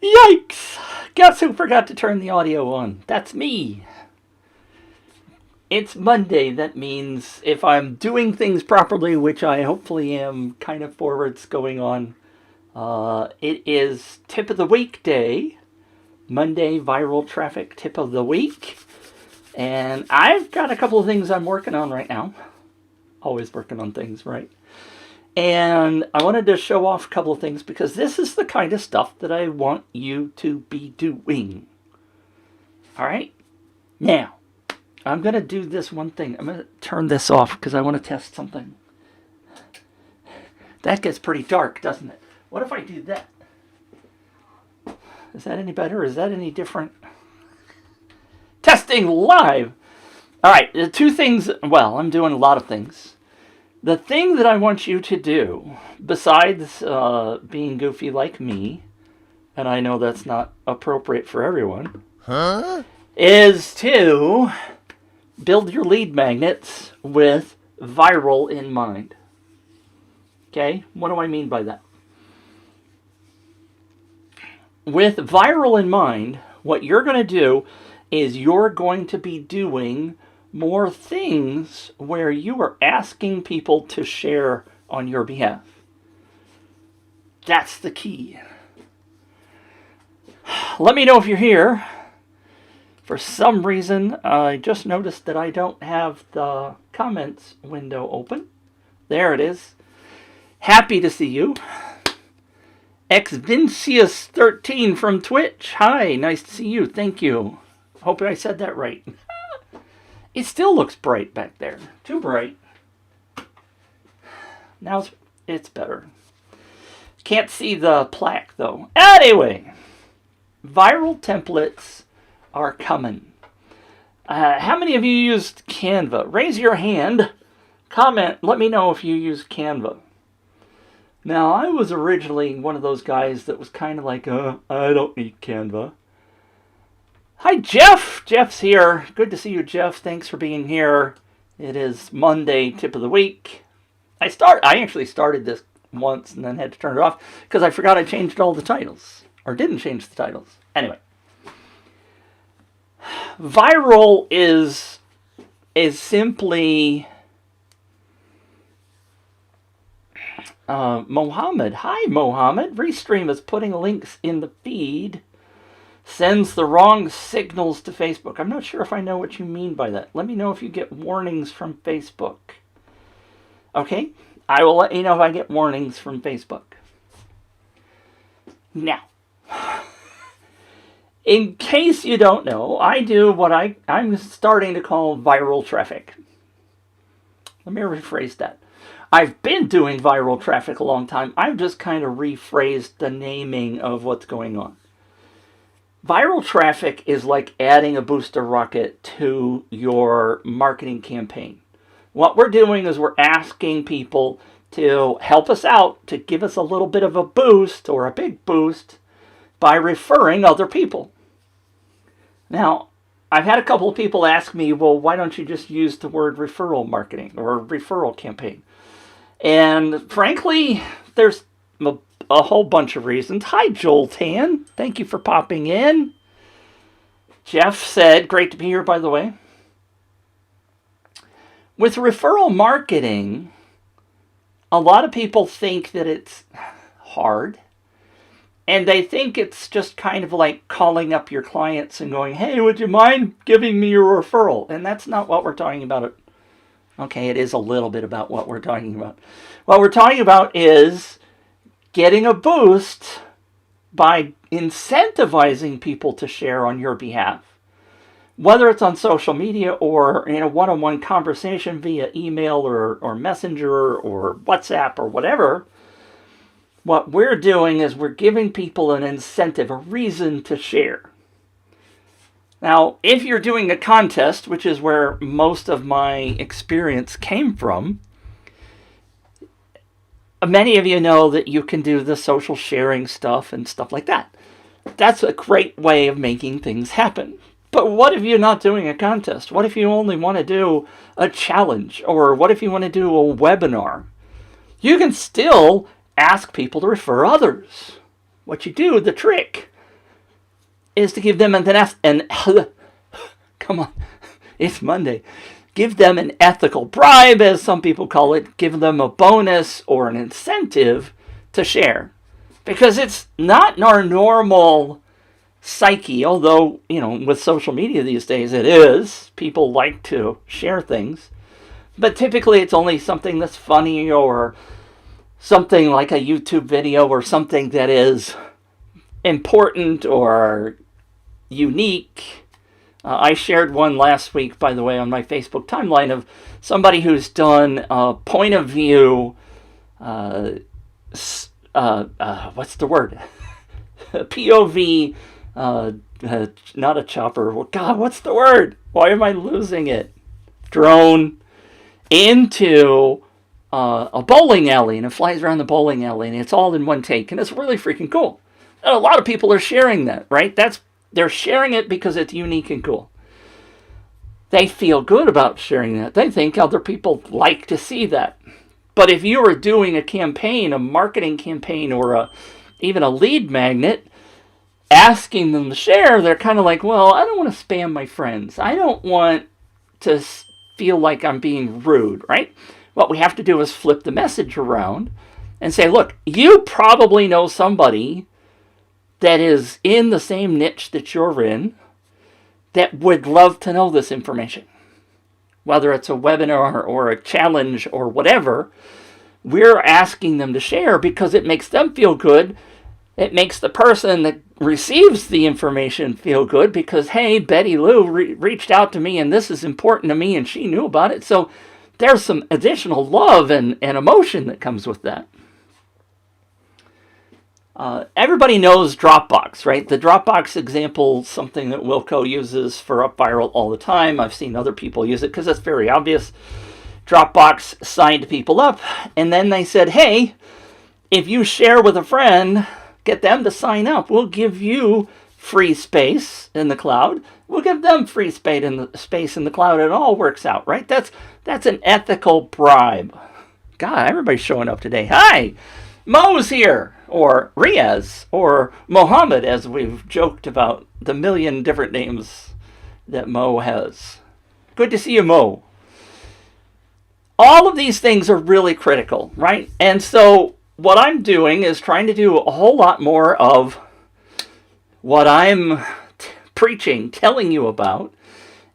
Yikes! Guess who forgot to turn the audio on? That's me. It's Monday. That means if I'm doing things properly, which I hopefully am, kind of forwards going on, it is Tip of the Week day. Monday viral traffic tip of the week. And I've got a couple of things I'm working on right now. Always working on things, right? And I wanted to show off a couple of things because this is the kind of stuff that I want you to be doing. All right? Now, I'm going to do this one thing. I'm going to turn this off because I want to test something. That gets pretty dark, doesn't it? What if I do that? Is that any better? Is that any different? Testing live! All right, the two things. Well, I'm doing a lot of things. The thing that I want you to do, besides being goofy like me, and I know that's not appropriate for everyone, is to build your lead magnets with viral in mind. Okay? What do I mean by that? With viral in mind, what you're going to do is you're going to be doing more things where you are asking people to share on your behalf. That's the key. Let me know if you're here. For some reason, I just noticed that I don't have the comments window open. There it is. Happy to see you. Xvincius13 from Twitch. Hi, nice to see you. Thank you. Hope I said that right. It still looks bright back there. Too bright. Now it's better. Can't see the plaque though. Anyway, viral templates are coming. How many of you used Canva? Raise your hand. Comment. Let me know if you use Canva. Now, I was originally one of those guys that was kind of like, I don't need Canva. Hi, Jeff. Jeff's here. Good to see you, Jeff. Thanks for being here. It is Monday, tip of the week. I actually started this once and then had to turn it off because I forgot I changed all the titles. Or didn't change the titles. Anyway. Viral is simply... Mohammed. Hi, Mohammed. Restream is putting links in the feed. Sends the wrong signals to Facebook. I'm not sure if I know what you mean by that. Let me know if you get warnings from Facebook. Okay? I will let you know if I get warnings from Facebook. Now, in case you don't know, I do what I'm starting to call viral traffic. Let me rephrase that. I've been doing viral traffic a long time. I've just kind of rephrased the naming of what's going on. Viral traffic is like adding a booster rocket to your marketing campaign. What we're doing is we're asking people to help us out, to give us a little bit of a boost or a big boost by referring other people. Now, I've had a couple of people ask me, well, why don't you just use the word referral marketing or referral campaign? And frankly, there's a whole bunch of reasons. Hi, Joel Tan. Thank you for popping in. Jeff said, great to be here, by the way. With referral marketing, a lot of people think that it's hard. And they think it's just kind of like calling up your clients and going, hey, would you mind giving me your referral? And that's not what we're talking about. Okay, it is a little bit about what we're talking about. What we're talking about is getting a boost by incentivizing people to share on your behalf. Whether it's on social media or in a one-on-one conversation via email or Messenger or WhatsApp or whatever, what we're doing is we're giving people an incentive, a reason to share. Now, if you're doing a contest, which is where most of my experience came from, many of you know that you can do the social sharing stuff and stuff like that. That's a great way of making things happen. But what if you're not doing a contest? What if you only want to do a challenge? Or what if you want to do a webinar? You can still ask people to refer others. What you do, the trick, is to give them come on, it's Monday. Give them an ethical bribe, as some people call it. Give them a bonus or an incentive to share. Because it's not in our normal psyche, although, with social media these days it is. People like to share things. But typically it's only something that's funny or something like a YouTube video or something that is important or unique. I shared one last week, by the way, on my Facebook timeline of somebody who's done point of view, what's the word? POV, not a chopper. Well, God, what's the word? Why am I losing it? Drone into a bowling alley, and it flies around the bowling alley, and it's all in one take, and it's really freaking cool. And a lot of people are sharing that, right? They're sharing it because it's unique and cool. They feel good about sharing that. They think other people like to see that. But if you are doing a campaign, a marketing campaign, or even a lead magnet, asking them to share, they're kind of like, well, I don't want to spam my friends. I don't want to feel like I'm being rude, right? What we have to do is flip the message around and say, look, you probably know somebody that is in the same niche that you're in that would love to know this information. Whether it's a webinar or a challenge or whatever, we're asking them to share because it makes them feel good. It makes the person that receives the information feel good because, hey, Betty Lou reached out to me and this is important to me and she knew about it. So there's some additional love and emotion that comes with that. Everybody knows Dropbox, right? The Dropbox example, something that Wilco uses for Up Viral all the time. I've seen other people use it because it's very obvious. Dropbox signed people up, and then they said, hey, if you share with a friend, get them to sign up. We'll give you free space in the cloud. We'll give them free space in the cloud. It all works out, right? That's an ethical bribe. God, everybody's showing up today. Hi, Mo's here. Or Riaz, or Mohammed, as we've joked about the million different names that Mo has. Good to see you, Mo. All of these things are really critical, right? And so what I'm doing is trying to do a whole lot more of what I'm preaching, telling you about.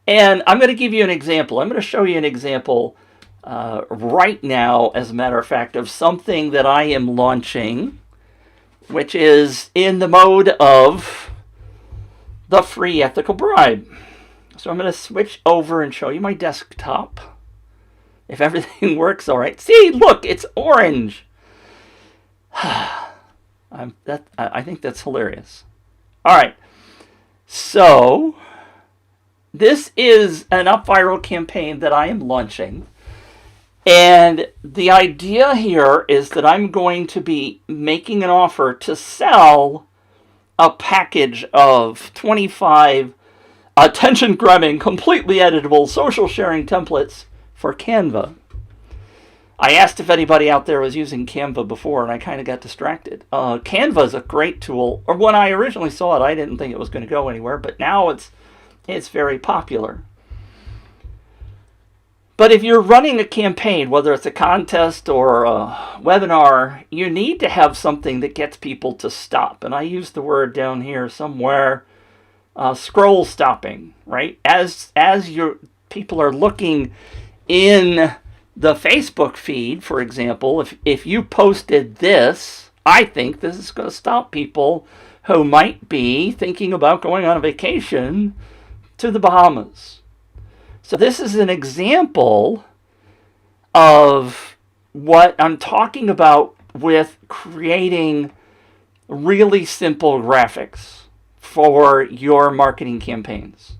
And I'm going to give you an example. I'm going to show you an example right now, as a matter of fact, of something that I am launching, which is in the mode of the free ethical bribe. So I'm going to switch over and show you my desktop. If everything works all right. See, look, it's orange. I think that's hilarious. All right. So this is an Up Viral campaign that I am launching. And the idea here is that I'm going to be making an offer to sell a package of 25 attention-grabbing, completely editable social sharing templates for Canva. I asked if anybody out there was using Canva before, and I kind of got distracted. Canva is a great tool. Or when I originally saw it, I didn't think it was going to go anywhere, but now it's very popular. But if you're running a campaign, whether it's a contest or a webinar, you need to have something that gets people to stop. And I use the word down here somewhere, scroll stopping, right? As your people are looking in the Facebook feed, for example, if you posted this, I think this is going to stop people who might be thinking about going on a vacation to the Bahamas. So this is an example of what I'm talking about with creating really simple graphics for your marketing campaigns.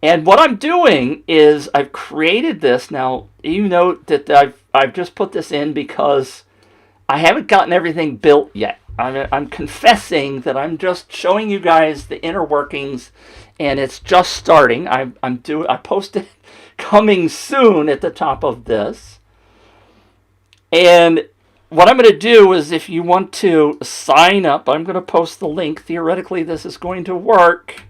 And what I'm doing is I've created this. Now, you note that I've just put this in because I haven't gotten everything built yet. I'm confessing that I'm just showing you guys the inner workings, and it's just starting. I posted coming soon at the top of this. And what I'm going to do is, if you want to sign up, I'm going to post the link. Theoretically, this is going to work.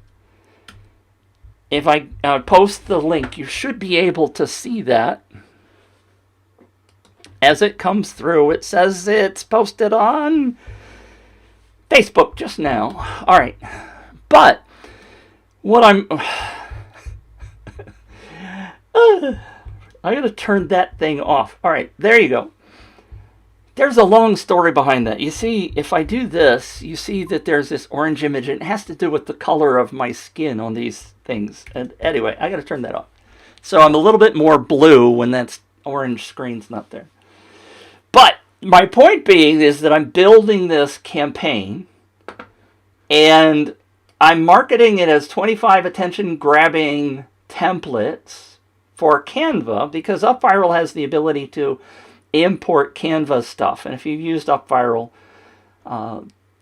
If I post the link, you should be able to see that as it comes through. It says it's posted on Facebook just now. All right. But what I'm... I got to turn that thing off. All right, there you go. There's a long story behind that. You see, if I do this, you see that there's this orange image, and it has to do with the color of my skin on these things. And anyway, I got to turn that off. So I'm a little bit more blue when that orange screen's not there. But my point being is that I'm building this campaign, and I'm marketing it as 25 attention-grabbing templates for Canva, because UpViral has the ability to import Canva stuff. And if you've used UpViral,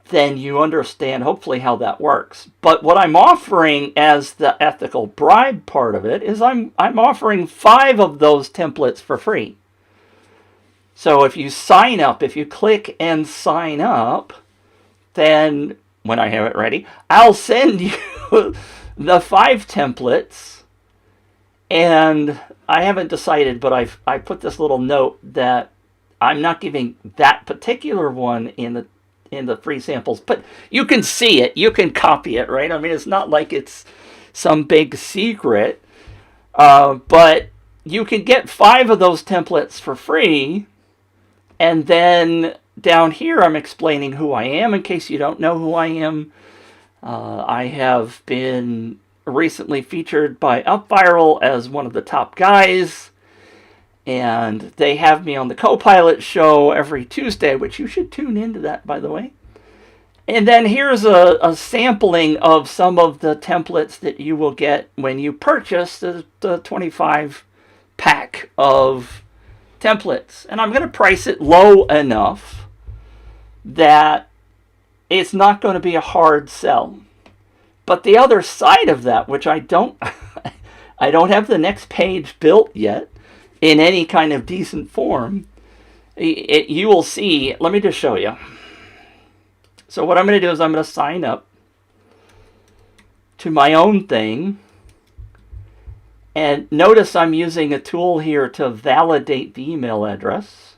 then you understand hopefully how that works. But what I'm offering as the ethical bribe part of it is I'm offering 5 of those templates for free. So if you sign up, if you click and sign up, then when I have it ready, I'll send you the 5 templates. And I haven't decided, but I put this little note that I'm not giving that particular one in the free samples, but you can see it, you can copy it, right? I mean, it's not like it's some big secret, but you can get 5 of those templates for free. And then down here, I'm explaining who I am in case you don't know who I am. I have been recently featured by UpViral as one of the top guys, and they have me on the Copilot show every Tuesday, which you should tune into that, by the way. And then here's a sampling of some of the templates that you will get when you purchase the 25 pack of templates. And I'm going to price it low enough that it's not going to be a hard sell. But the other side of that, which I don't have the next page built yet in any kind of decent form, you will see. Let me just show you. So what I'm going to do is I'm going to sign up to my own thing. And notice I'm using a tool here to validate the email address.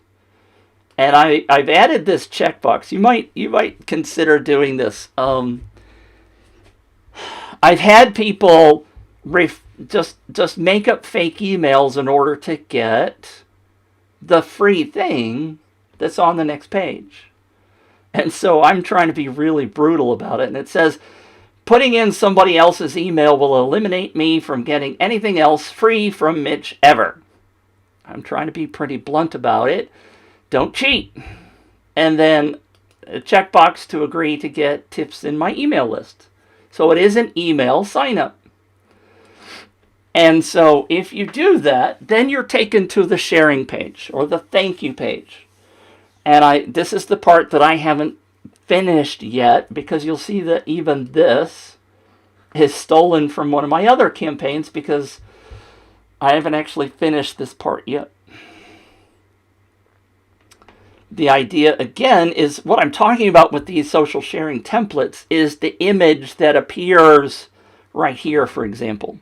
And I've added this checkbox. You might consider doing this. I've had people just make up fake emails in order to get the free thing that's on the next page. And so I'm trying to be really brutal about it. And it says, putting in somebody else's email will eliminate me from getting anything else free from Mitch ever. I'm trying to be pretty blunt about it. Don't cheat. And then a checkbox to agree to get tips in my email list. So it is an email sign up. And so if you do that, then you're taken to the sharing page or the thank you page. And this is the part that I haven't finished yet, because you'll see that even this is stolen from one of my other campaigns, because I haven't actually finished this part yet. The idea, again, is what I'm talking about with these social sharing templates is the image that appears right here, for example.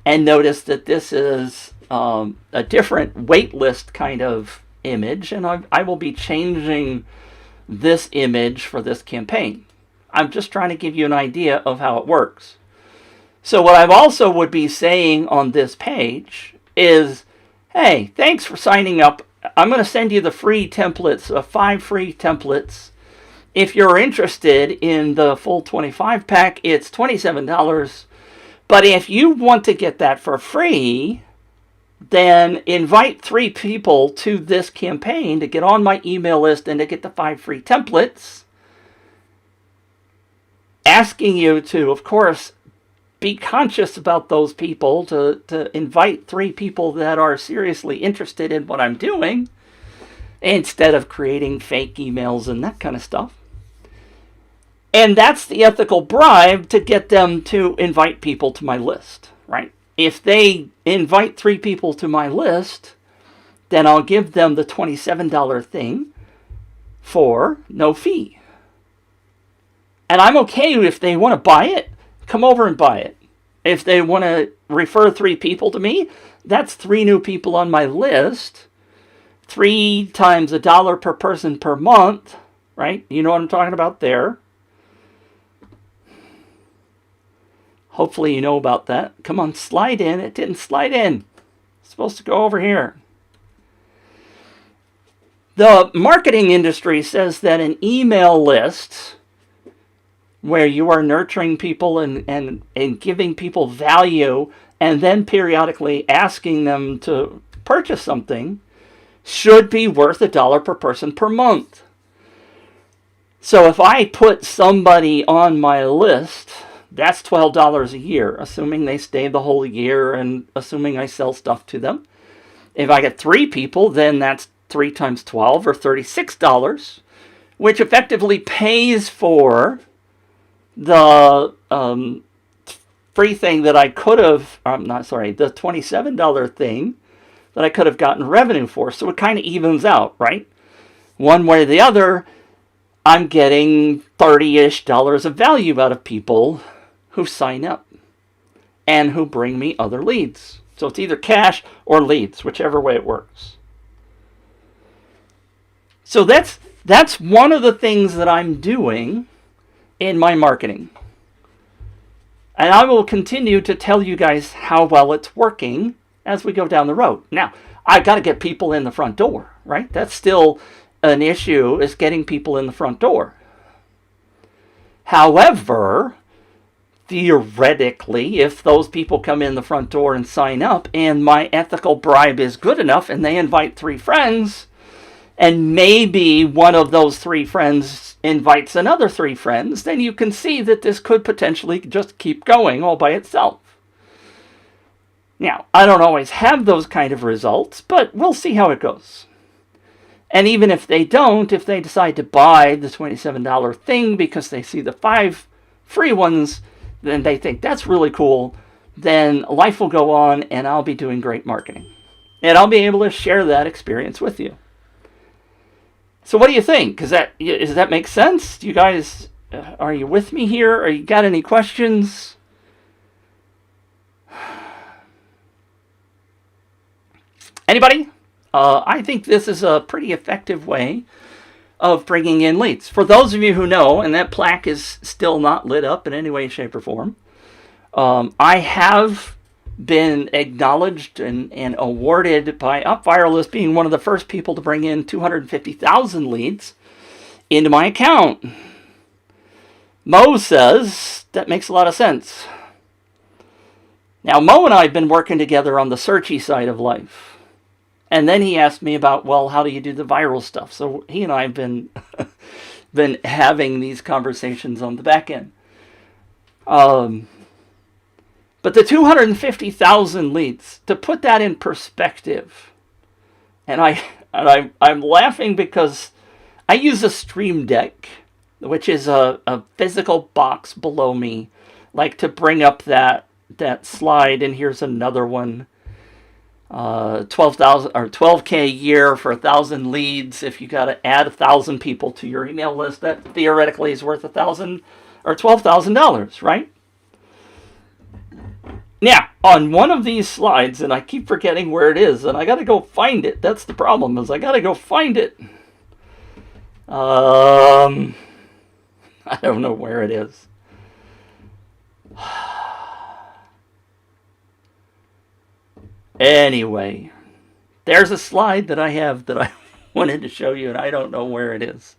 And notice that this is a different waitlist kind of image, and I will be changing this image for this campaign. I'm just trying to give you an idea of how it works. So what I also would be saying on this page is, hey, thanks for signing up. I'm going to send you the free templates, 5 free templates. If you're interested in the full 25 pack, it's $27. But if you want to get that for free, then invite 3 people to this campaign to get on my email list and to get the 5 free templates. Asking you to, of course, be conscious about those people, to invite 3 people that are seriously interested in what I'm doing, instead of creating fake emails and that kind of stuff. And that's the ethical bribe, to get them to invite people to my list, right? If they invite 3 people to my list, then I'll give them the $27 thing for no fee. And I'm okay if they want to buy it, come over and buy it. If they want to refer 3 people to me, that's 3 new people on my list. 3 times $1 per person per month, right? You know what I'm talking about there. Hopefully you know about that. Come on, slide in. It didn't slide in. It's supposed to go over here. The marketing industry says that an email list where you are nurturing people and giving people value and then periodically asking them to purchase something should be worth $1 per person per month. So if I put somebody on my list, that's $12 a year, assuming they stay the whole year and assuming I sell stuff to them. If I get 3 people, then that's 3 times 12 or $36, which effectively pays for the free thing that I could have, the $27 thing that I could have gotten revenue for. So it kind of evens out, right? One way or the other, I'm getting $30-ish of value out of people who sign up and who bring me other leads. So it's either cash or leads, whichever way it works. So that's one of the things that I'm doing in my marketing. And I will continue to tell you guys how well it's working as we go down the road. Now, I've got to get people in the front door, right? That's still an issue, is getting people in the front door. However, theoretically, if those people come in the front door and sign up and my ethical bribe is good enough and they invite 3 friends, and maybe one of those 3 friends invites another 3 friends, then you can see that this could potentially just keep going all by itself. Now, I don't always have those kind of results, but we'll see how it goes. And even if they don't, if they decide to buy the $27 thing because they see the 5 free ones, then they think that's really cool, then life will go on and I'll be doing great marketing. And I'll be able to share that experience with you. So what do you think? Does that make sense? Do you guys, are you with me here? Or you got any questions? Anybody? I think this is a pretty effective way of bringing in leads. For those of you who know, and that plaque is still not lit up in any way, shape, or form, I have been acknowledged and awarded by UpViral as being one of the first people to bring in 250,000 leads into my account. Mo says that makes a lot of sense. Now, Mo and I have been working together on the searchy side of life. And then he asked me about, well, how do you do the viral stuff? So he and I have been having these conversations on the back end. But the 250,000 leads, to put that in perspective, and I'm laughing because I use a Stream Deck, which is a physical box below me, like to bring up that slide. And here's another one. 12,000 or 12K a year for 1,000 leads. If you got to add 1,000 people to your email list, that theoretically is worth $1,000 or $12,000, right? Now, on one of these slides, and I keep forgetting where it is, and I got to go find it. That's the problem, is I got to go find it. I don't know where it is. Anyway, there's a slide that I have that I wanted to show you, and I don't know where it is.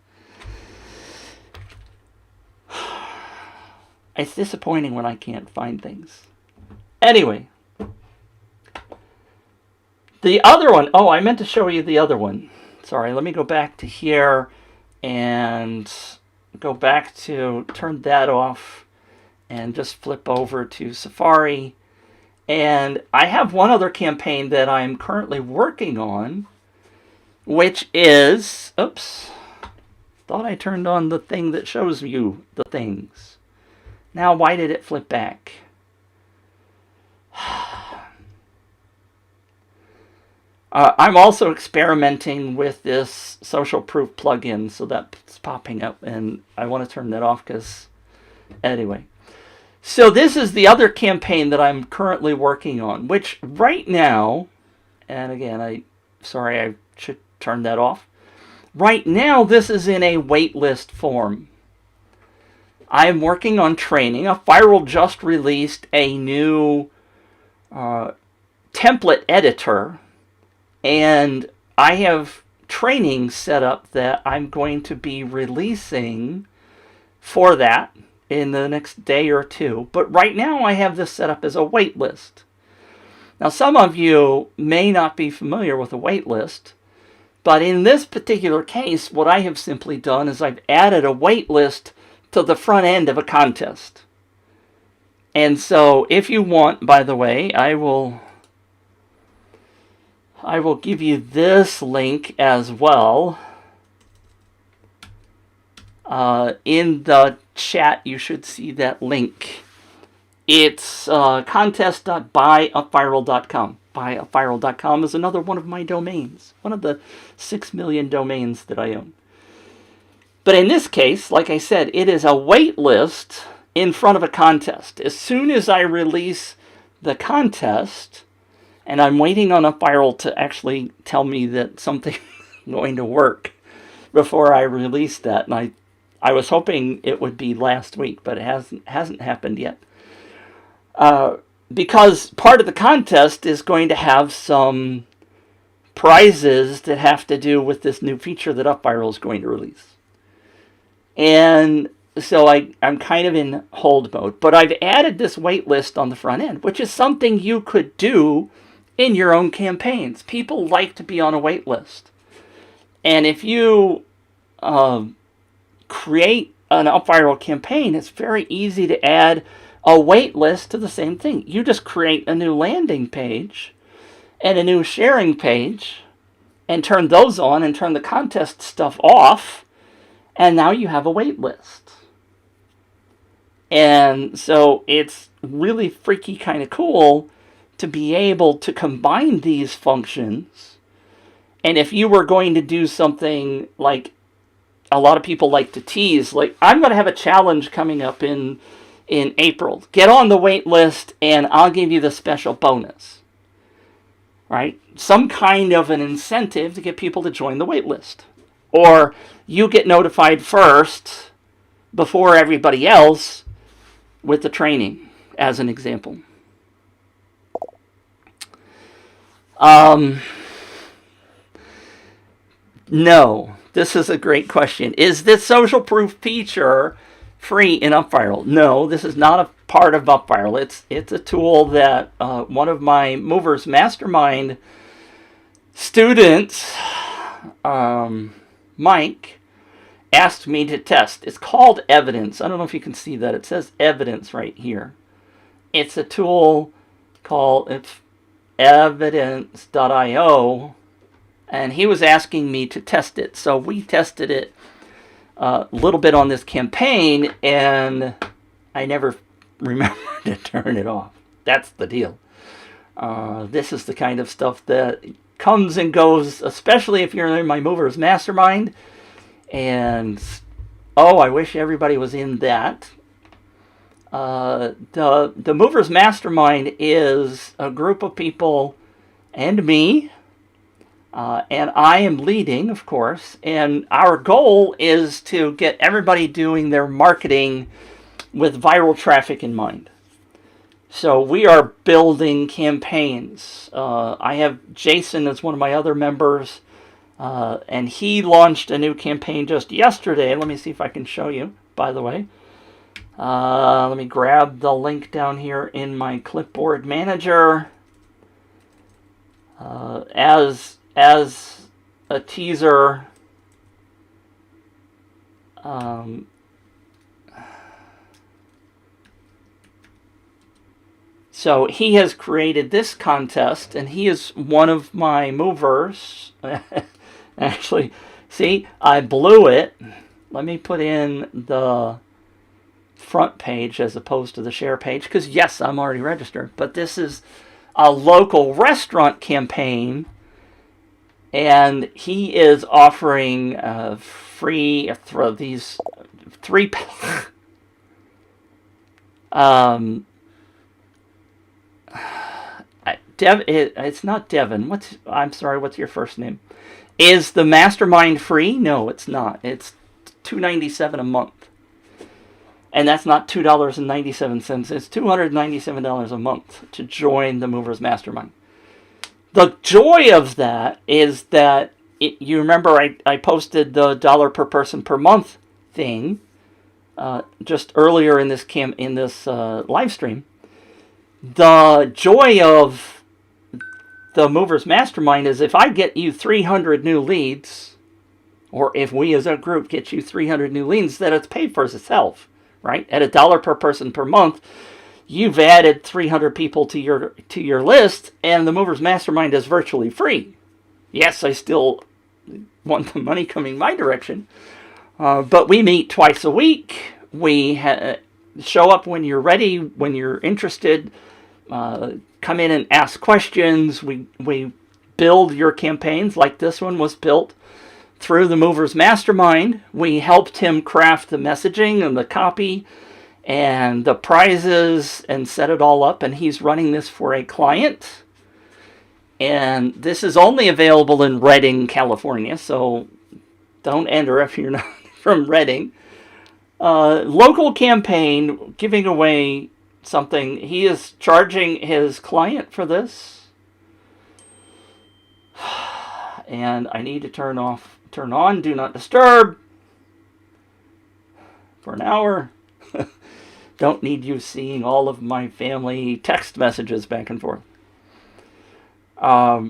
It's disappointing when I can't find things. Anyway, the other one, oh, I meant to show you the other one. Sorry, let me go back to here and go back to turn that off and just flip over to Safari. And I have one other campaign that I'm currently working on, which is, oops, thought I turned on the thing that shows you the things. Now, why did it flip back? I'm also experimenting with this social proof plugin, so that's popping up, and I want to turn that off because, anyway. So this is the other campaign that I'm currently working on, which right now, and again, I should turn that off. Right now, this is in a waitlist form. I am working on training. Viral just released a new template editor, and I have training set up that I'm going to be releasing for that in the next day or two. But right now I have this set up as a waitlist. Now some of you may not be familiar with a waitlist, but in this particular case, what I have simply done is I've added a waitlist to the front end of a contest. And so if you want, by the way, I will give you this link as well. In the chat, you should see that link. It's contest.buyupviral.com. Buyupviral.com is another one of my domains, one of the 6 million domains that I own. But in this case, like I said, it is a wait list in front of a contest. As soon as I release the contest, and I'm waiting on Upviral to actually tell me that something's going to work before I release that. And I was hoping it would be last week, but it hasn't happened yet. Because part of the contest is going to have some prizes that have to do with this new feature that Upviral is going to release. And so I'm kind of in hold mode. But I've added this wait list on the front end, which is something you could do in your own campaigns. People like to be on a wait list. And if you create an Upviral campaign, it's very easy to add a wait list to the same thing. You just create a new landing page and a new sharing page and turn those on and turn the contest stuff off, and now you have a wait list. And so it's really freaky kind of cool to be able to combine these functions. And if you were going to do something like a lot of people like to tease, like I'm going to have a challenge coming up in April. Get on the wait list and I'll give you the special bonus. Right? Some kind of an incentive to get people to join the wait list. Or you get notified first before everybody else with the training, as an example. No, this is a great question. Is this social proof feature free in Upviral? No, this is not a part of Upviral. It's a tool that one of my Movers Mastermind students, Mike, asked me to test. It's called Evidence. I don't know if you can see that. It says Evidence right here. It's a tool called evidence.io, and he was asking me to test it. So we tested it a little bit on this campaign, and I never remembered to turn it off. That's the deal. This is the kind of stuff that comes and goes, especially if you're in my Movers Mastermind. And, I wish everybody was in that. The Movers Mastermind is a group of people and me, and I am leading, of course, and our goal is to get everybody doing their marketing with viral traffic in mind. So we are building campaigns. I have Jason as one of my other members, and he launched a new campaign just yesterday. Let me see if I can show you, by the way. Let me grab the link down here in my clipboard manager. As a teaser, so he has created this contest, and he is one of my movers. Actually, see, I blew it. Let me put in the front page as opposed to the share page, because yes, I'm already registered, but this is a local restaurant campaign And he is offering free these three. It's not Devin. I'm sorry. What's your first name? Is the mastermind free? No, it's not. It's $297 a month. And that's not $2.97. It's $297 a month to join the Movers Mastermind. The joy of that is that you remember I posted the dollar per person per month thing just earlier in this live stream. The joy of the Movers Mastermind is if I get you 300 new leads, or if we as a group get you 300 new leads, that it's paid for itself, right? At $1 per person per month, you've added 300 people to your list, and the Movers Mastermind is virtually free. Yes, I still want the money coming my direction, but we meet twice a week. We show up when you're ready, when you're interested. Come in and ask questions. We build your campaigns like this one was built through the Movers Mastermind. We helped him craft the messaging and the copy and the prizes and set it all up. And he's running this for a client. And this is only available in Redding, California. So don't enter if you're not from Redding. Local campaign, giving away something. He is charging his client for this. And I need to turn on Do Not Disturb for an hour. Don't need you seeing all of my family text messages back and forth.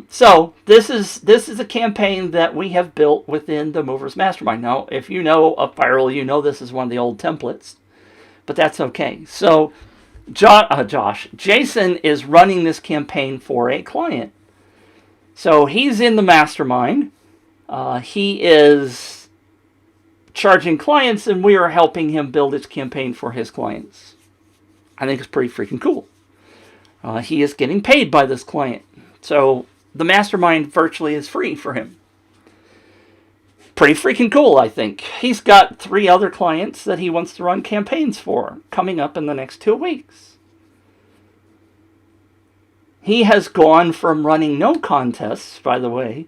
So this is a campaign that we have built within the Movers Mastermind. Now, if you know Escarlo, you know this is one of the old templates, but that's okay. So Jason is running this campaign for a client. So he's in the mastermind. He is charging clients, and we are helping him build his campaign for his clients. I think it's pretty freaking cool. He is getting paid by this client. So the mastermind virtually is free for him. Pretty freaking cool, I think. He's got 3 other clients that he wants to run campaigns for coming up in the next 2 weeks. He has gone from running no contests, by the way,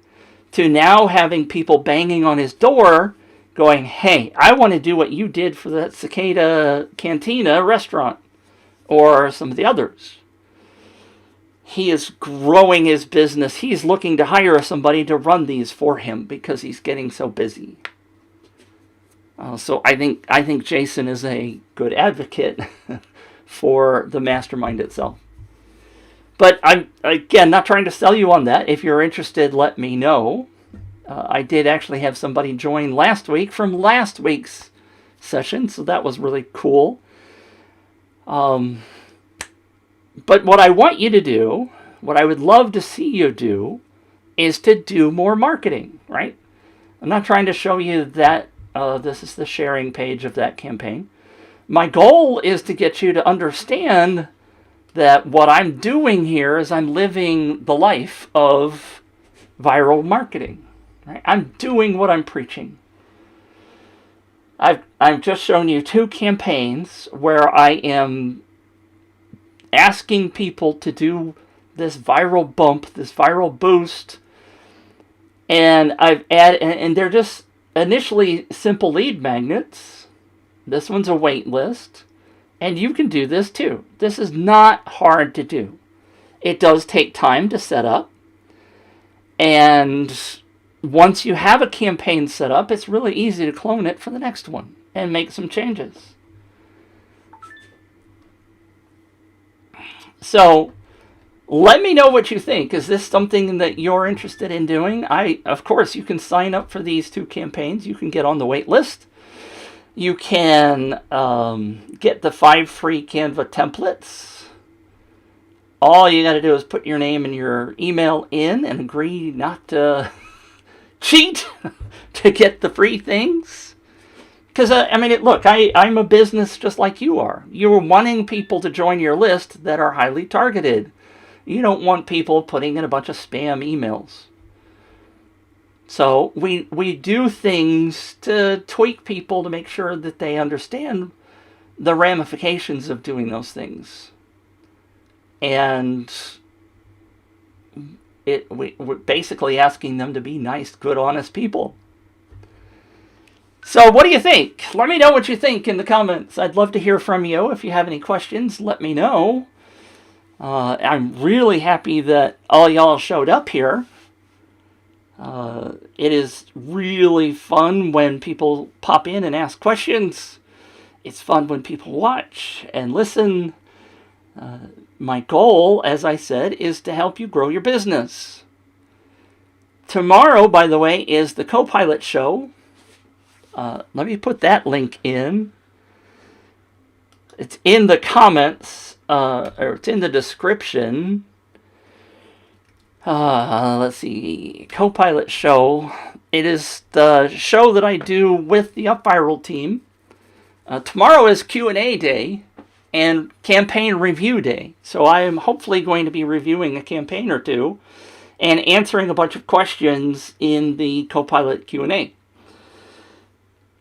to now having people banging on his door going, hey, I want to do what you did for that Cicada Cantina restaurant or some of the others. He is growing his business. He's looking to hire somebody to run these for him because he's getting so busy. So I think Jason is a good advocate for the mastermind itself. But I'm, again, not trying to sell you on that. If you're interested, let me know. I did actually have somebody join last week from last week's session, so that was really cool. But what I want you to do, what I would love to see you do, is to do more marketing, right? I'm not trying to show you that this is the sharing page of that campaign. My goal is to get you to understand that what I'm doing here is I'm living the life of viral marketing. Right? I'm doing what I'm preaching. I've just shown you 2 campaigns where I am asking people to do this viral bump, this viral boost, and I've added, and they're just initially simple lead magnets. This one's a wait list, and you can do this too. This is not hard to do. It does take time to set up, and once you have a campaign set up, it's really easy to clone it for the next one and make some changes. So let me know what you think. Is this something that you're interested in doing? Of course, you can sign up for these 2 campaigns. You can get on the wait list. You can get the 5 free Canva templates. All you got to do is put your name and your email in and agree not to cheat to get the free things. Because, look, I'm a business just like you are. You're wanting people to join your list that are highly targeted. You don't want people putting in a bunch of spam emails. So we do things to tweak people to make sure that they understand the ramifications of doing those things. And we're basically asking them to be nice, good, honest people. So what do you think? Let me know what you think in the comments. I'd love to hear from you. If you have any questions, let me know. I'm really happy that all y'all showed up here. It is really fun when people pop in and ask questions. It's fun when people watch and listen. My goal, as I said, is to help you grow your business. Tomorrow, by the way, is the Copilot show. Let me put that link in. It's in the comments, or it's in the description. Let's see, Copilot show. It is the show that I do with the UpViral team. Tomorrow is Q&A day and campaign review day. So I am hopefully going to be reviewing a campaign or two and answering a bunch of questions in the Copilot Q&A.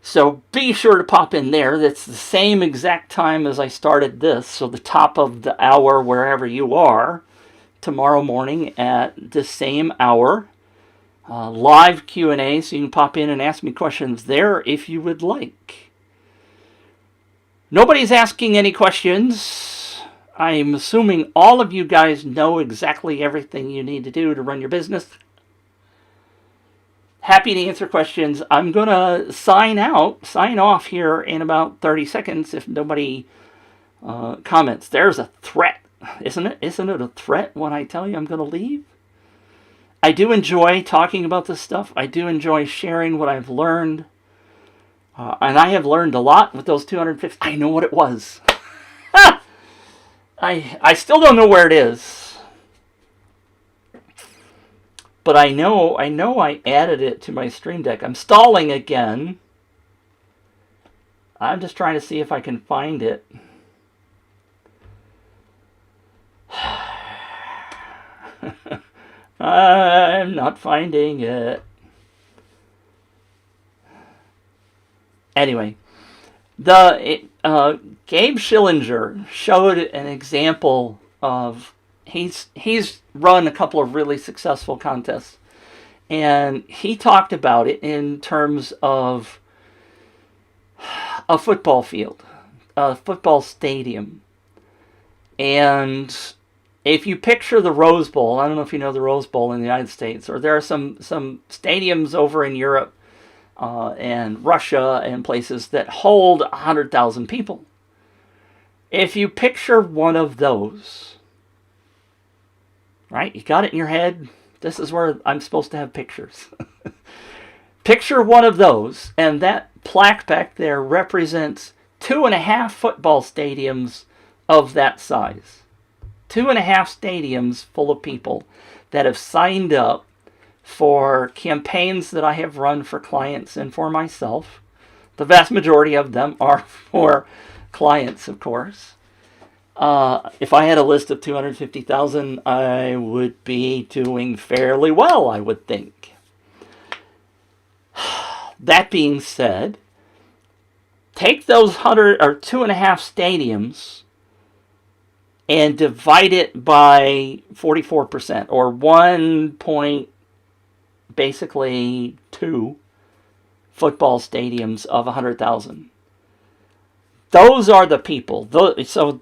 So be sure to pop in there. That's the same exact time as I started this. So the top of the hour, wherever you are, tomorrow morning at the same hour. Live Q&A, so you can pop in and ask me questions there if you would like. Nobody's asking any questions. I'm assuming all of you guys know exactly everything you need to do to run your business. Happy to answer questions. I'm going to sign off here in about 30 seconds if nobody comments. There's a threat, isn't it? Isn't it a threat when I tell you I'm going to leave? I do enjoy talking about this stuff. I do enjoy sharing what I've learned. And I have learned a lot with those 250. I know what it was. I still don't know where it is. But I know I added it to my Stream Deck. I'm stalling again. I'm just trying to see if I can find it. I'm not finding it. Anyway, Gabe Schillinger showed an example of he's run a couple of really successful contests, and he talked about it in terms of a football field, a football stadium. And if you picture the Rose Bowl, I don't know if you know the Rose Bowl in the United States, or there are some stadiums over in Europe and Russia and places that hold 100,000 people. If you picture one of those, right? You got it in your head. This is where I'm supposed to have pictures. Picture one of those, and that plaque back there represents 2.5 football stadiums of that size. 2.5 stadiums full of people that have signed up for campaigns that I have run for clients and for myself. The vast majority of them are for clients, of course. If I had a list of 250,000, I would be doing fairly well, I would think. That being said, take those 100 or 2.5 stadiums and divide it by 44%, or 1 basically 2 football stadiums of 100,000. Those are the people. So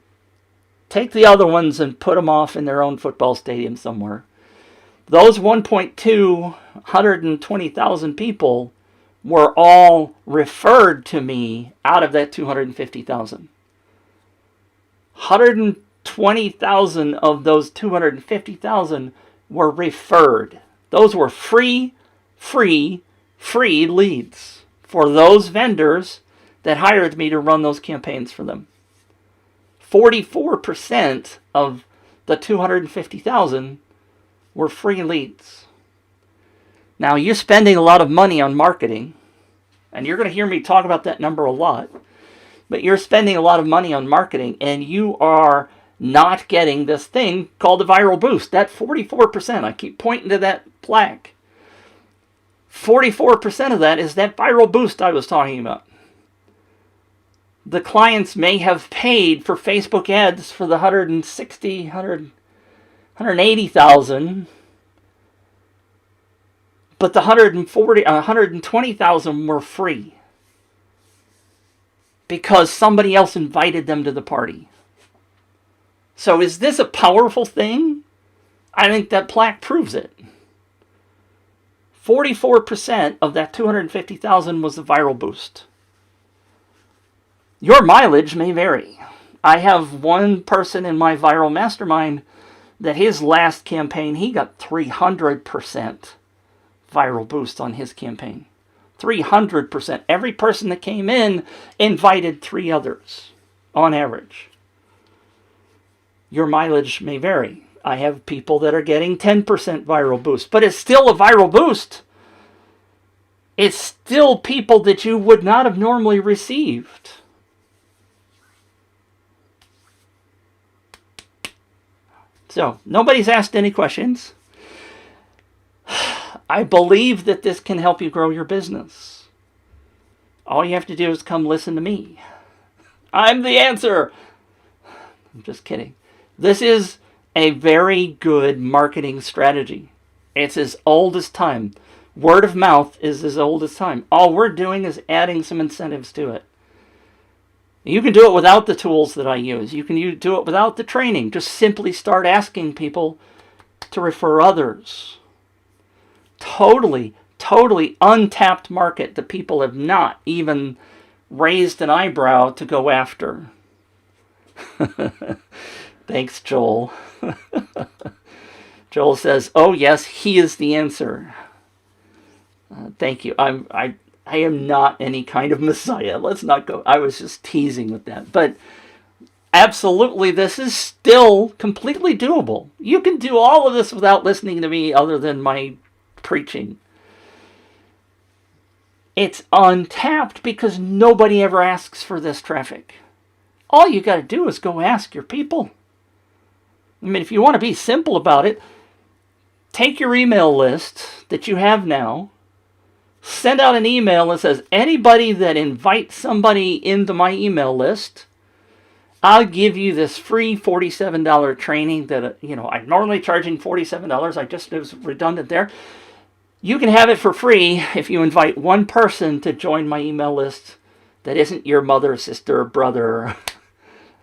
take the other ones and put them off in their own football stadium somewhere. Those 120,000 people were all referred to me out of that 250,000. 120,000 of those 250,000 were referred. Those were free leads for those vendors that hired me to run those campaigns for them. 44% of the 250,000 were free leads. Now, you're spending a lot of money on marketing, and you're going to hear me talk about that number a lot, but you're spending a lot of money on marketing, and you are not getting this thing called the viral boost. That 44%, I keep pointing to that plaque. 44% of that is that viral boost I was talking about. The clients may have paid for Facebook ads for the 160, 180,000, but the 120,000 were free because somebody else invited them to the party. So is this a powerful thing? I think that plaque proves it. 44% of that 250,000 was the viral boost. Your mileage may vary. I have one person in my viral mastermind that his last campaign, he got 300% viral boost on his campaign. 300%. Every person that came in invited 3 others on average. Your mileage may vary. I have people that are getting 10% viral boost, but it's still a viral boost. It's still people that you would not have normally received. So, nobody's asked any questions. I believe that this can help you grow your business. All you have to do is come listen to me. I'm the answer. I'm just kidding. This is a very good marketing strategy. It's as old as time. Word of mouth is as old as time. All we're doing is adding some incentives to it. You can do it without the tools that I use. You can do it without the training. Just simply start asking people to refer others. Totally untapped market that people have not even raised an eyebrow to go after. Thanks, Joel. Joel says, oh yes, he is the answer. Thank you. I am not any kind of messiah. Let's not go. I was just teasing with that. But absolutely, this is still completely doable. You can do all of this without listening to me other than my preaching. It's untapped because nobody ever asks for this traffic. All you got to do is go ask your people. I mean, if you want to be simple about it, take your email list that you have now, send out an email that says, anybody that invites somebody into my email list, I'll give you this free $47 training that, I'm normally charging $47. It was redundant there. You can have it for free if you invite one person to join my email list that isn't your mother, sister, brother,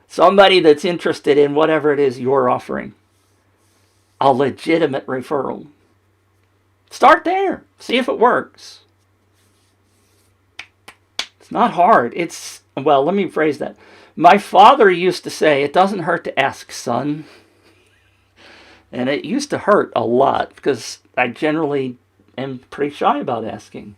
somebody that's interested in whatever it is you're offering. A legitimate referral. Start there. See if it works. It's not hard. Let me phrase that. My father used to say, it doesn't hurt to ask, son. And it used to hurt a lot because I generally am pretty shy about asking.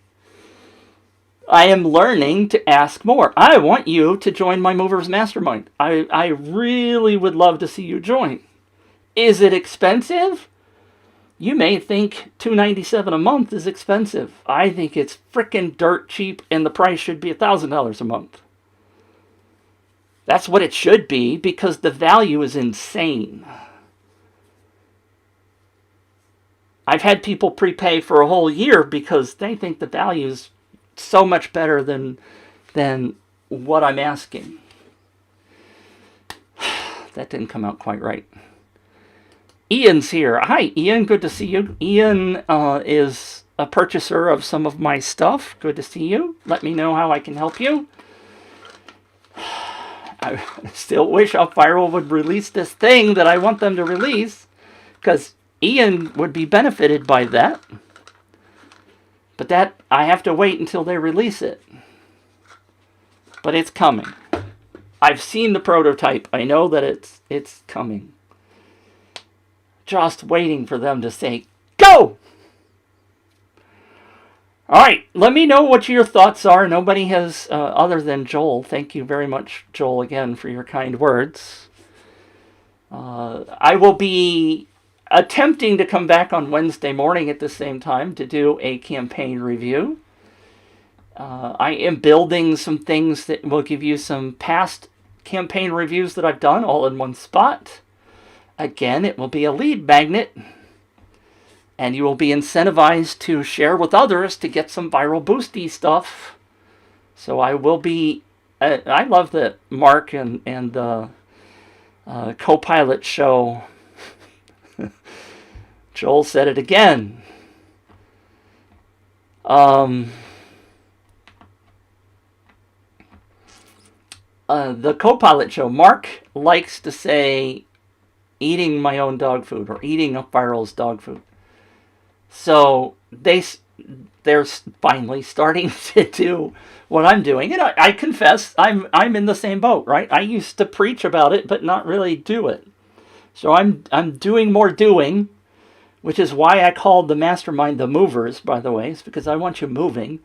I am learning to ask more. I want you to join my Movers Mastermind. I really would love to see you join. Is it expensive? You may think $297 a month is expensive. I think it's frickin' dirt cheap and the price should be $1,000 a month. That's what it should be because the value is insane. I've had people prepay for a whole year because they think the value is so much better than what I'm asking. That didn't come out quite right. Ian's here. Hi, Ian. Good to see you. Ian is a purchaser of some of my stuff. Good to see you. Let me know how I can help you. I still wish Upviral would release this thing that I want them to release because Ian would be benefited by that. But that, I have to wait until they release it. But it's coming. I've seen the prototype. I know that it's coming. Just waiting for them to say, go! All right, let me know what your thoughts are. Nobody has, other than Joel. Thank you very much, Joel, again, for your kind words. I will be attempting to come back on Wednesday morning at the same time to do a campaign review. I am building some things that will give you some past campaign reviews that I've done all in one spot. Again, it will be a lead magnet. And you will be incentivized to share with others to get some viral boosty stuff. So I will be... I love that Mark and the co-pilot show... Joel said it again. The co-pilot show, Mark likes to say eating my own dog food or eating a viral's dog food. So they're finally starting to do what I'm doing. And I confess, I'm in the same boat, right? I used to preach about it, but not really do it. So I'm doing more doing, which is why I called the mastermind the movers, by the way. It's because I want you moving.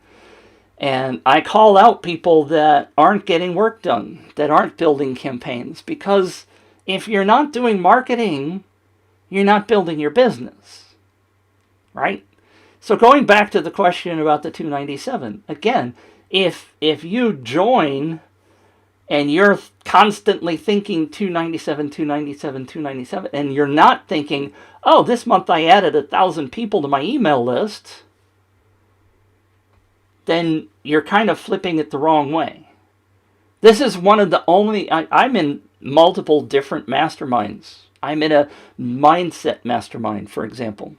And I call out people that aren't getting work done, that aren't building campaigns. Because if you're not doing marketing, you're not building your business. Right? So going back to the question about the 297, again, if you join and you're constantly thinking 297, 297, 297, and you're not thinking, oh, this month I added 1,000 people to my email list, then you're kind of flipping it the wrong way. This is one of the only... I'm in multiple different masterminds. I'm in a mindset mastermind, for example.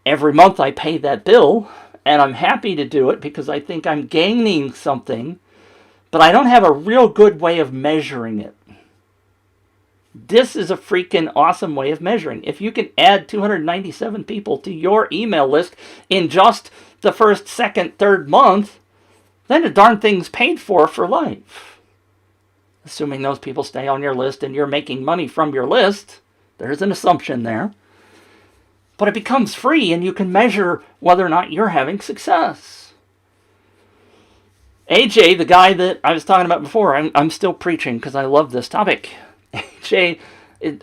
Every month I pay that bill, and I'm happy to do it because I think I'm gaining something, but I don't have a real good way of measuring it. This is a freaking awesome way of measuring. If you can add 297 people to your email list in just the first, second, third month, then the darn thing's paid for life. Assuming those people stay on your list and you're making money from your list. There's an assumption there. But it becomes free and you can measure whether or not you're having success. AJ, the guy that I was talking about before, I'm still preaching because I love this topic. AJ,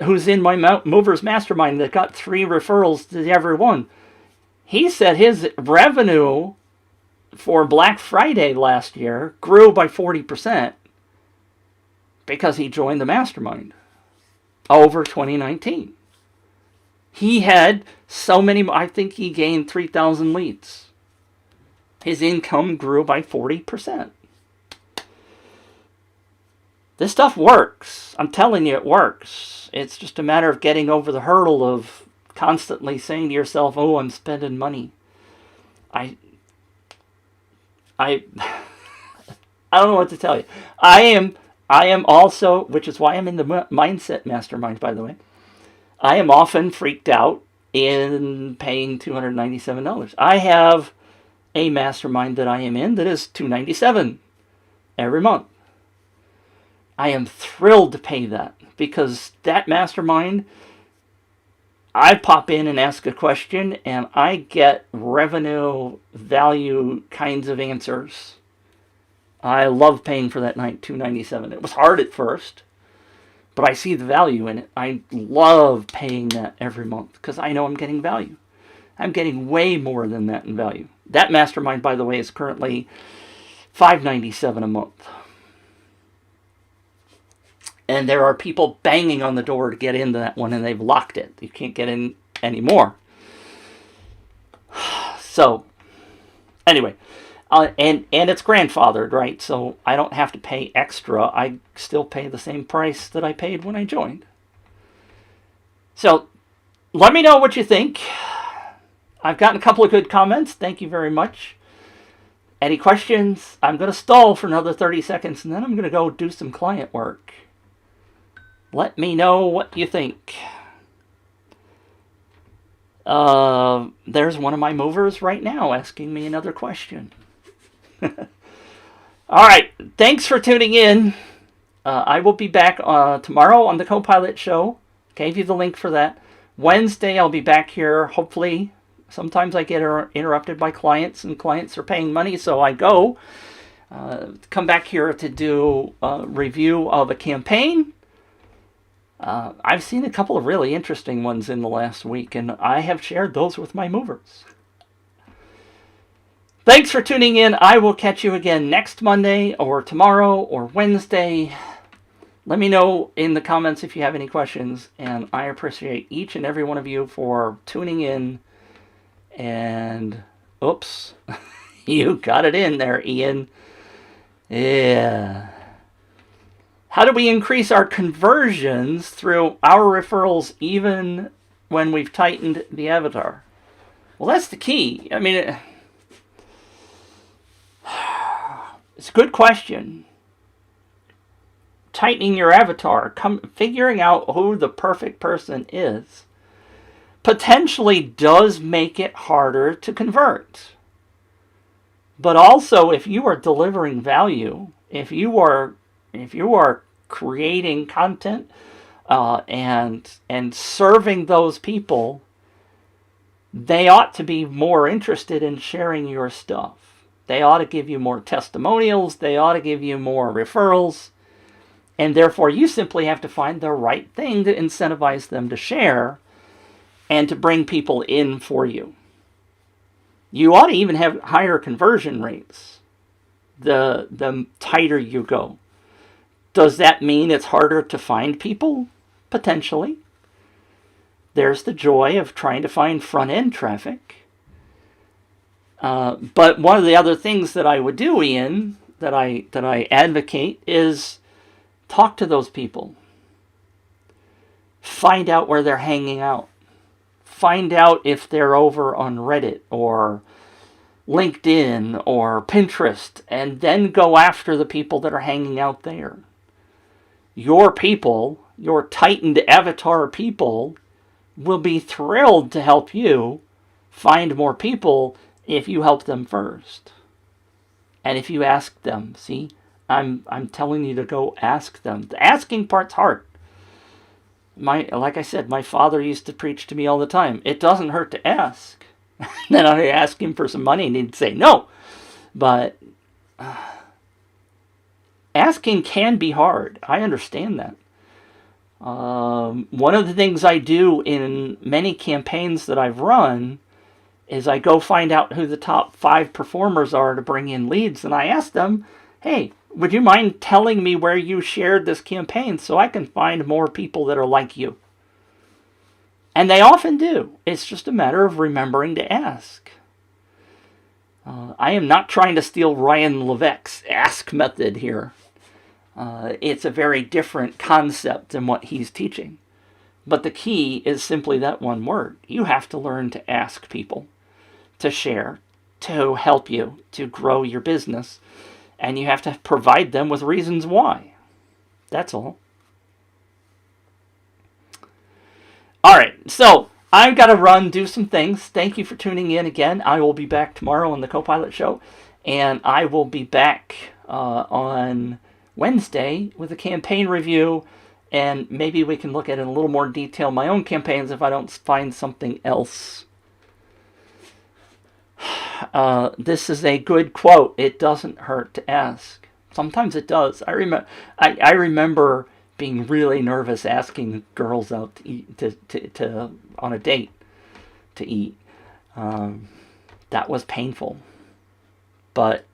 who's in my Movers Mastermind that got 3 referrals to every one. He said his revenue for Black Friday last year grew by 40% because he joined the mastermind over 2019. He had so many, I think he gained 3,000 leads. His income grew by 40%. This stuff works. I'm telling you, it works. It's just a matter of getting over the hurdle of constantly saying to yourself, oh, I'm spending money. I don't know what to tell you. I am also, which is why I'm in the mindset mastermind, by the way. I am often freaked out in paying $297. I have a mastermind that I am in that is $297 every month. I am thrilled to pay that because that mastermind, I pop in and ask a question and I get revenue value kinds of answers. I love paying for that $297. It was hard at first, but I see the value in it. I love paying that every month because I know I'm getting value. I'm getting way more than that in value. That mastermind, by the way, is currently $597 a month. And there are people banging on the door to get into that one, and they've locked it. You can't get in anymore. So, anyway, and it's grandfathered, right? So I don't have to pay extra. I still pay the same price that I paid when I joined. So, let me know what you think. I've gotten a couple of good comments. Thank you very much. Any questions? I'm going to stall for another 30 seconds, and then I'm going to go do some client work. Let me know what you think. There's one of my movers right now asking me another question. All right. Thanks for tuning in. I will be back tomorrow on the co-pilot show. Gave you the link for that. Wednesday, I'll be back here, hopefully. Sometimes I get interrupted by clients, and clients are paying money, so I go. Come back here to do a review of a campaign. I've seen a couple of really interesting ones in the last week, and I have shared those with my movers. Thanks for tuning in. I will catch you again next Monday, or tomorrow, or Wednesday. Let me know in the comments if you have any questions, and I appreciate each and every one of you for tuning in. And, oops, you got it in there, Ian. Yeah. How do we increase our conversions through our referrals even when we've tightened the avatar? Well, that's the key. I mean, it's a good question. Tightening your avatar, figuring out who the perfect person is, potentially does make it harder to convert. But also, if you are delivering value, if you are creating content and serving those people, they ought to be more interested in sharing your stuff. They ought to give you more testimonials. They ought to give you more referrals. And therefore, you simply have to find the right thing to incentivize them to share and to bring people in for you. You ought to even have higher conversion rates the tighter you go. Does that mean it's harder to find people? Potentially. There's the joy of trying to find front-end traffic. But one of the other things that I would do, Ian, that I advocate is talk to those people. Find out where they're hanging out. Find out if they're over on Reddit or LinkedIn or Pinterest, and then go after the people that are hanging out there. Your people, your tightened avatar people, will be thrilled to help you find more people if you help them first. And if you ask them, see, I'm telling you to go ask them. The asking part's hard. Like I said, my father used to preach to me all the time. It doesn't hurt to ask. Then I'd ask him for some money and he'd say no. But asking can be hard. I understand that. One of the things I do in many campaigns that I've run is I go find out who the top 5 performers are to bring in leads, and I ask them, hey, would you mind telling me where you shared this campaign so I can find more people that are like you? And they often do. It's just a matter of remembering to ask. I am not trying to steal Ryan Levesque's ask method here. It's a very different concept than what he's teaching. But the key is simply that one word. You have to learn to ask people to share, to help you, to grow your business. And you have to provide them with reasons why. That's all. All right, so I've got to run, do some things. Thank you for tuning in again. I will be back tomorrow on the Copilot Show. And I will be back on Wednesday with a campaign review. And maybe we can look at in a little more detail my own campaigns if I don't find something else. This is a good quote. It doesn't hurt to ask. Sometimes it does. I remember being really nervous asking girls out to eat, to on a date to eat. That was painful, but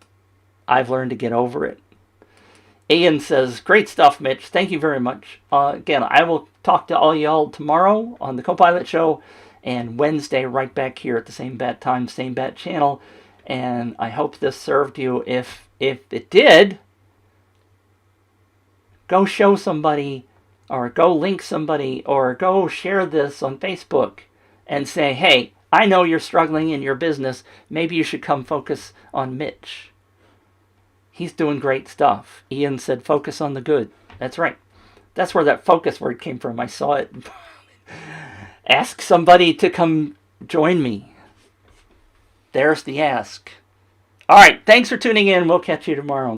I've learned to get over it. Ian says, great stuff, Mitch. Thank you very much. Again, I will talk to all y'all tomorrow on the Copilot Show, and Wednesday right back here at the same bat time, same bat channel. And I hope this served you. If it did, go show somebody, or go link somebody, or go share this on Facebook and say, hey, I know you're struggling in your business. Maybe you should come focus on Mitch. He's doing great stuff. Ian said, focus on the good. That's right. That's where that focus word came from. I saw it. Ask somebody to come join me. There's the ask. All right. Thanks for tuning in. We'll catch you tomorrow.